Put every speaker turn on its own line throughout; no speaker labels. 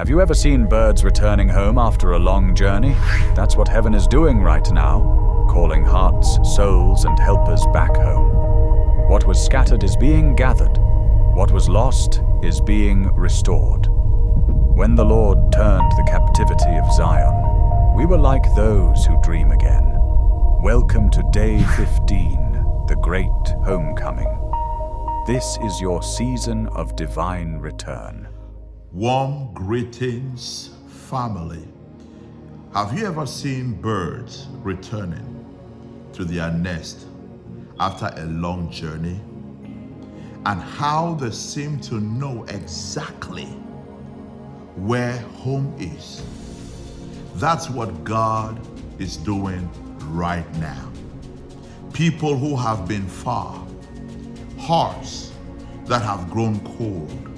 Have you ever seen birds returning home after a long journey? That's what heaven is doing right now, calling hearts, souls, and helpers back home. What was scattered is being gathered. What was lost is being restored. When the Lord turned the captivity of Zion, we were like those who dream again. Welcome to day 15, the great homecoming. This is your season of divine return.
Warm greetings, family. Have you ever seen birds returning to their nest after a long journey? And how they seem to know exactly where home is. That's what God is doing right now. People who have been far, hearts that have grown cold,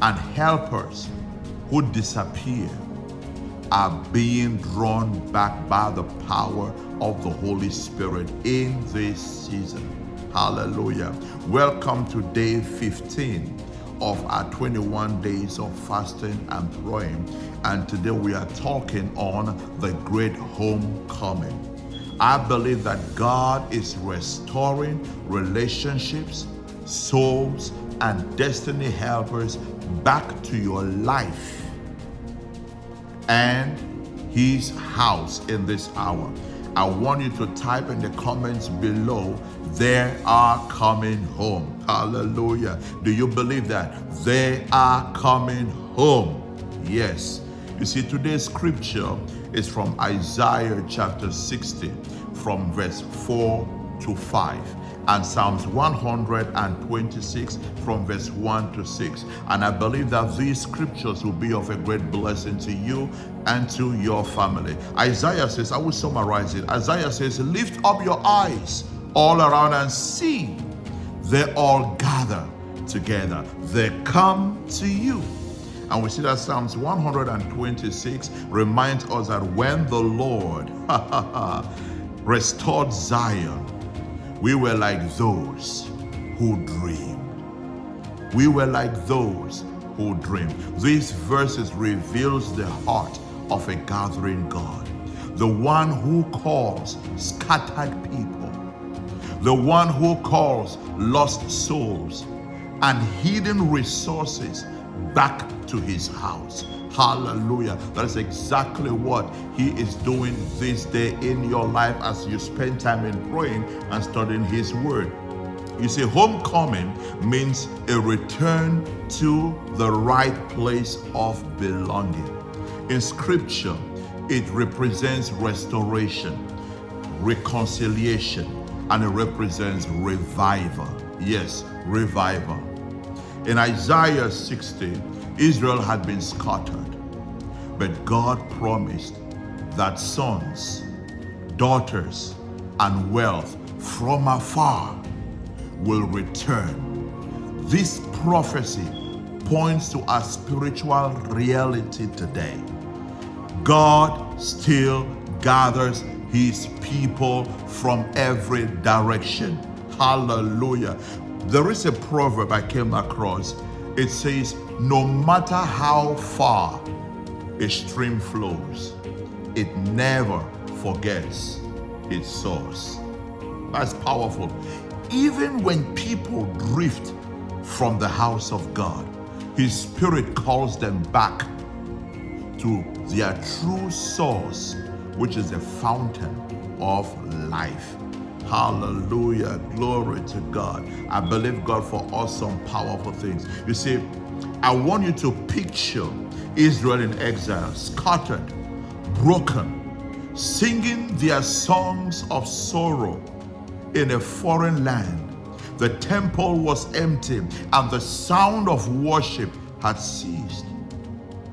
and helpers who disappear are being drawn back by the power of the Holy Spirit in this season. Hallelujah. Welcome to day 15 of our 21 days of fasting and praying. And today we are talking on the great homecoming. I believe that God is restoring relationships, souls, and destiny helpers back to your life and His house in this hour. I want you to type in the comments below, they are coming home. Hallelujah. Do you believe that? They are coming home. Yes. You see, today's scripture is from Isaiah chapter 60, from verse 4 to 5. And Psalms 126 from verse 1 to 6. And I believe that these scriptures will be of a great blessing to you and to your family. Isaiah says, I will summarize it. Isaiah says, lift up your eyes all around and see. They all gather together. They come to you. And we see that Psalms 126 reminds us that when the Lord restored Zion, we were like those who dreamed. We were like those who dreamed. These verses reveals the heart of a gathering God. The one who calls scattered people. The one who calls lost souls and hidden resources back to His house. Hallelujah. That is exactly what He is doing this day in your life as you spend time in praying and studying His Word. You see, homecoming means a return to the right place of belonging. In Scripture, it represents restoration, reconciliation, and it represents revival. Yes, revival. In Isaiah 60, Israel had been scattered, but God promised that sons, daughters, and wealth from afar will return. This prophecy points to a spiritual reality today. God still gathers His people from every direction. Hallelujah. There is a proverb I came across. It says, no matter how far a stream flows, it never forgets its source. That's powerful. Even when people drift from the house of God, His Spirit calls them back to their true source, which is the fountain of life. Hallelujah. Glory to God. I believe God for awesome, powerful things. You see, I want you to picture Israel in exile, scattered, broken, singing their songs of sorrow in a foreign land. The temple was empty and the sound of worship had ceased.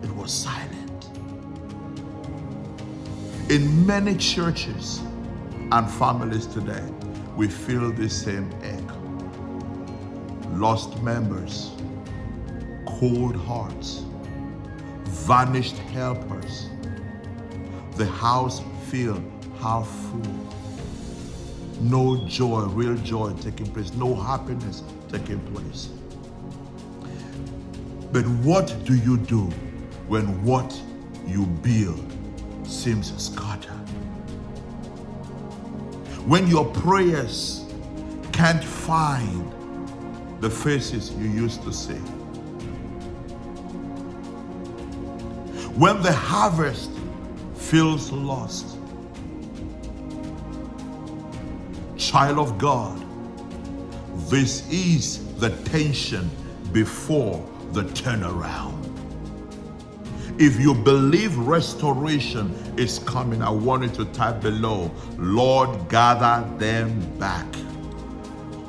It was silent. In many churches and families today, we feel the same ache. Lost members, cold hearts, vanished helpers. The house feel half full. No joy, real joy taking place, no happiness taking place. But what do you do when what you build seems scattered. When your prayers can't find the faces you used to see. When the harvest feels lost. Child of God, this is the tension before the turnaround. If you believe restoration is coming, I want you to type below, Lord, gather them back.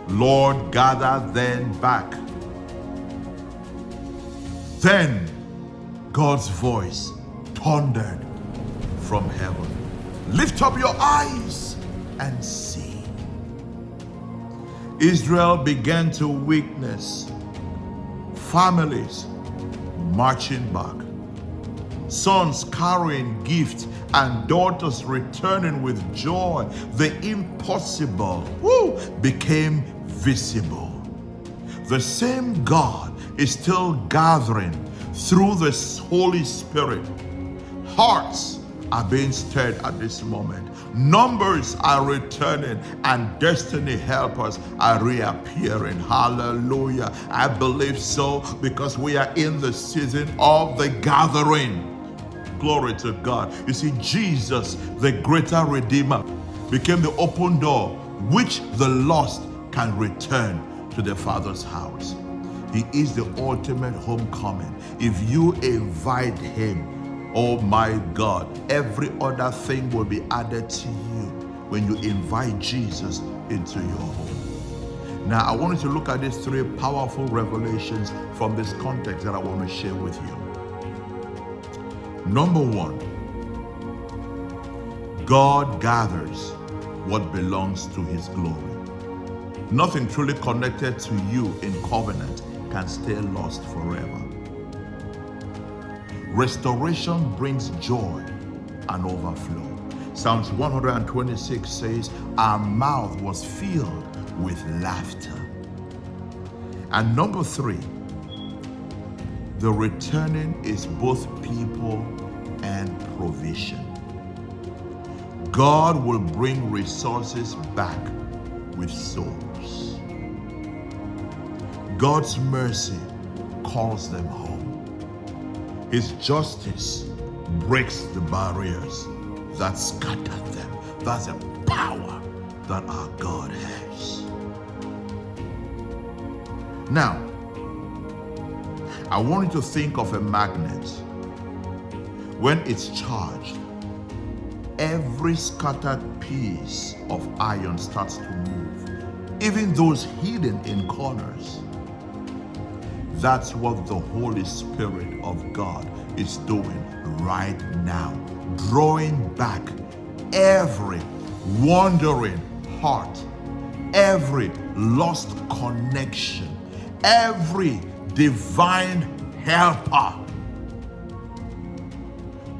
Lord, gather them back. Then God's voice thundered from heaven. Lift up your eyes and see. Israel began to witness families marching back, sons carrying gifts and daughters returning with joy. The impossible became visible. The same God is still gathering through the Holy Spirit. Hearts are being stirred at this moment. Numbers are returning and destiny helpers are reappearing. Hallelujah. I believe so because we are in the season of the gathering. Glory to God. You see, Jesus, the greater Redeemer, became the open door which the lost can return to their Father's house. He is the ultimate homecoming. If you invite him, oh my God, every other thing will be added to you when you invite Jesus into your home. Now, I want you to look at these three powerful revelations from this context that I want to share with you. Number one, God gathers what belongs to his glory. Nothing truly connected to you in covenant can stay lost forever. Restoration brings joy and overflow. Psalms 126 says, our mouth was filled with laughter. And number three, the returning is both people and provision. God will bring resources back with souls. God's mercy calls them home. His justice breaks the barriers that scattered them. That's the power that our God has. Now, I want you to think of a magnet. When it's charged, every scattered piece of iron starts to move, even those hidden in corners. That's what the Holy Spirit of God is doing right now, drawing back every wandering heart, every lost connection, every divine helper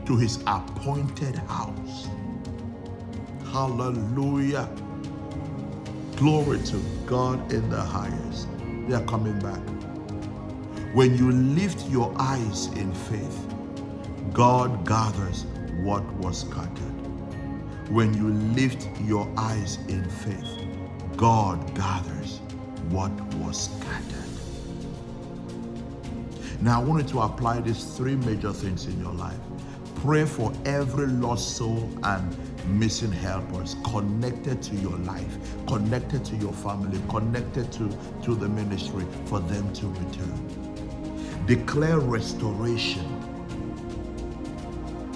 to his appointed house. Hallelujah. Glory to God in the highest. They are coming back. When you lift your eyes in faith, God gathers what was scattered. When you lift your eyes in faith, God gathers what was scattered. Now I want you to apply these three major things in your life. Pray for every lost soul and missing helpers connected to your life, connected to your family, connected to the ministry, for them to return. Declare restoration.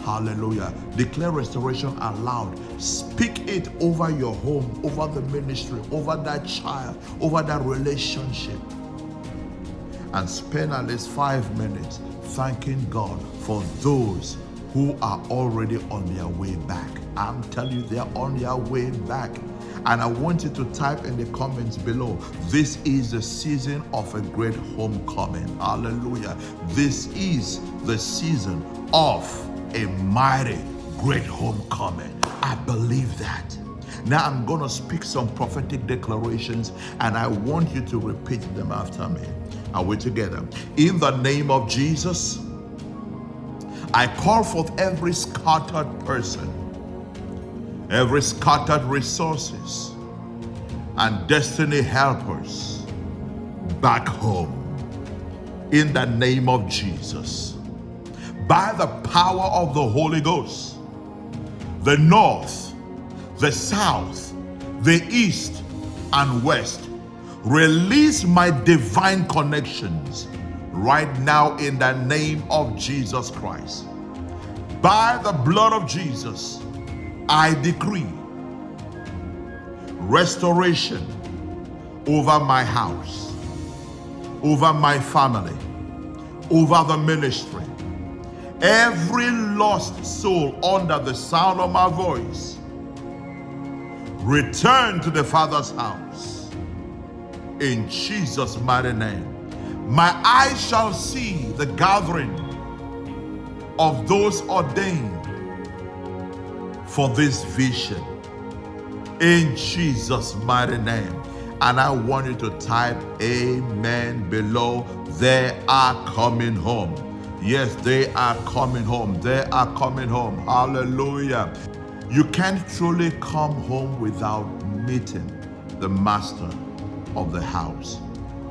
Hallelujah. Declare restoration aloud. Speak it over your home, over the ministry, over that child, over that relationship. And spend at least 5 minutes thanking God for those who are already on their way back. I'm telling you, they're on their way back. And I want you to type in the comments below, this is the season of a great homecoming. Hallelujah. This is the season of a mighty great homecoming. I believe that. Now I'm going to speak some prophetic declarations and I want you to repeat them after me. Are we together? In the name of Jesus, I call forth every scattered person, every scattered resources and destiny helpers back home in the name of Jesus. By the power of the Holy Ghost, the north, the south, the east and west, release my divine connections right now in the name of Jesus Christ. By the blood of Jesus, I decree restoration over my house, over my family, over the ministry. Every lost soul under the sound of my voice, return to the Father's house in Jesus' mighty name. My eyes shall see the gathering of those ordained for this vision in Jesus' mighty name. And I want you to type amen below. They are coming home. Yes, they are coming home. They are coming home. Hallelujah. You can't truly come home without meeting the master of the house.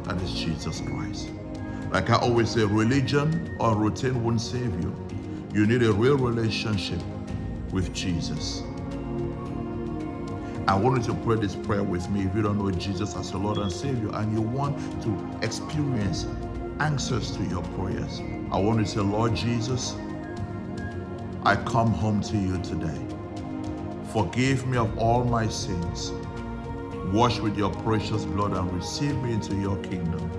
That is Jesus Christ. Like I always say, religion or routine won't save you. You need a real relationship with Jesus. I want you to pray this prayer with me if you don't know Jesus as your Lord and Savior and you want to experience answers to your prayers. I want you to say, Lord Jesus, I come home to you today. Forgive me of all my sins. Wash with your precious blood and receive me into your kingdom.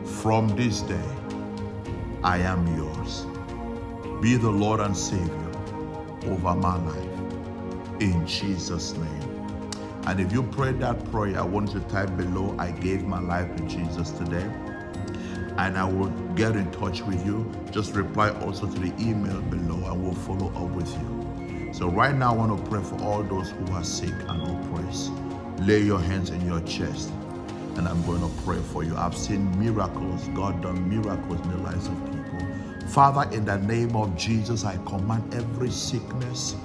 From this day, I am yours. Be the Lord and Savior over my life. In Jesus' name. And if you prayed that prayer, I want you to type below, I gave my life to Jesus today. And I will get in touch with you. Just reply also to the email below and we'll follow up with you. So right now, I want to pray for all those who are sick and oppressed. Lay your hands in your chest and I'm going to pray for you. I've seen miracles. God done miracles in the lives of people. Father, in the name of Jesus, I command every sickness,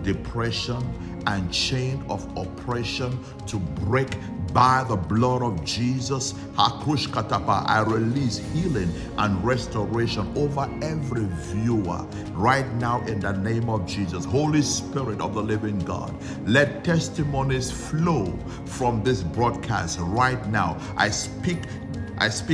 depression, and chain of oppression to break by the blood of Jesus. Hakush Katapa, I release healing and restoration over every viewer right now in the name of Jesus. Holy Spirit of the living God, let testimonies flow from this broadcast right now. I speak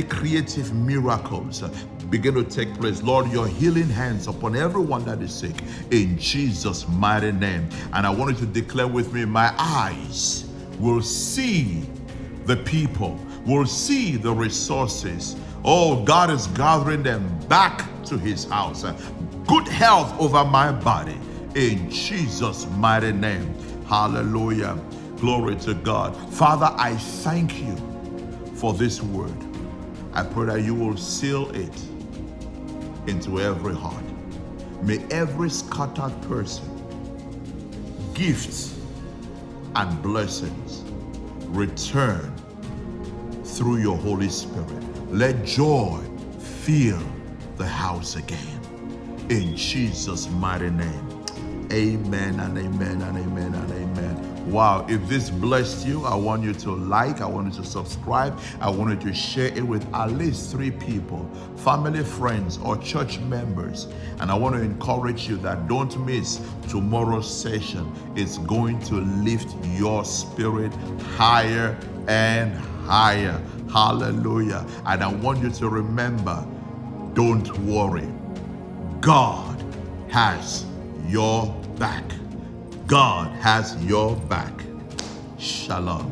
creative miracles begin to take place. Lord, your healing hands upon everyone that is sick in Jesus' mighty name. And I want you to declare with me, my eyes will see the people, will see the resources. Oh, God is gathering them back to his house. Good health over my body in Jesus' mighty name. Hallelujah. Glory to God. Father, I thank you for this word. I pray that you will seal it into every heart. May every scattered person, gifts and blessings return through your Holy Spirit. Let joy fill the house again. In Jesus' mighty name. Amen and amen and amen and amen. Wow, if this blessed you, I want you to like, I want you to subscribe, I want you to share it with at least 3 people, family, friends, or church members. And I want to encourage you that don't miss tomorrow's session. It's going to lift your spirit higher and higher. Hallelujah. And I want you to remember, don't worry. God has your back. God has your back. Shalom.